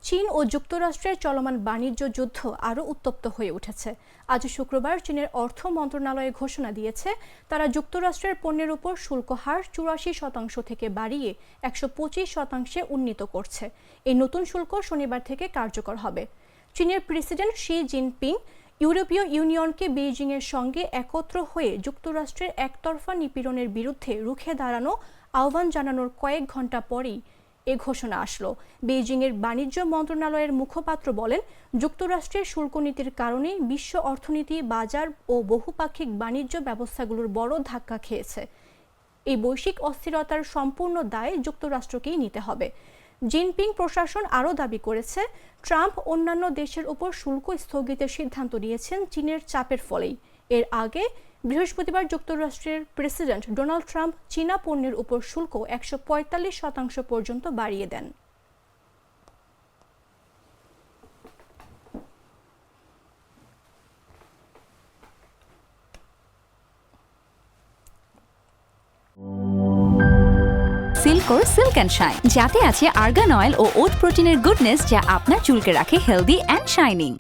চীন ও যুক্তরাষ্ট্রের চলমান বাণিজ্য যুদ্ধ আরও উত্তপ্ত হয়ে উঠেছে। আজ শুক্রবার চীনের অর্থ মন্ত্রণালয় ঘোষণা দিয়েছে, তারা যুক্তরাষ্ট্রের পণ্যের উপর শুল্ক হার ৮৪% থেকে বাড়িয়ে ১২৫% উন্নীত করছে। এই নতুন শুল্ক শনিবার থেকে কার্যকর হবে। চীনের প্রেসিডেন্ট শি জিনপিং ইউরোপীয় ইউনিয়নকে বেইজিংয়ের সঙ্গে একত্র হয়ে যুক্তরাষ্ট্রের একতরফা নিপীড়নের বিরুদ্ধে রুখে দাঁড়ানো আহ্বান জানানোর কয়েক ঘণ্টা পরেই এ ঘোষণা আসলো। বেইজিংয়ের বাণিজ্য মন্ত্রণালয়ের মুখপাত্র বলেন, যুক্তরাষ্ট্রের শুল্ক নীতির কারণে বিশ্ব অর্থনীতি, বাজার ও বহুপাক্ষিক বাণিজ্য ব্যবস্থাগুলোর বড় ধাক্কা খেয়েছে। এই বৈশ্বিক অস্থিরতার সম্পূর্ণ দায় যুক্তরাষ্ট্রকেই নিতে হবে। জিনপিং প্রশাসন আরও দাবি করেছে, ট্রাম্প অন্যান্য দেশের উপর শুল্ক স্থগিতের সিদ্ধান্ত নিয়েছেন চীনের চাপের ফলেই। এর আগে বৃহস্পতিবার যুক্তরাষ্ট্রের প্রেসিডেন্ট ডোনাল্ড ট্রাম্প চীনা পণ্যের উপর শুল্ক ১৪৫% পর্যন্ত বাড়িয়ে দেন। সিল্কোর সিল্ক অ্যান্ড শাইন, যাতে আছে আর্গান অয়েল ও ওট প্রোটিনের গুডনেস, যা আপনার চুলকে রাখে হেলদি অ্যান্ড শাইনিং।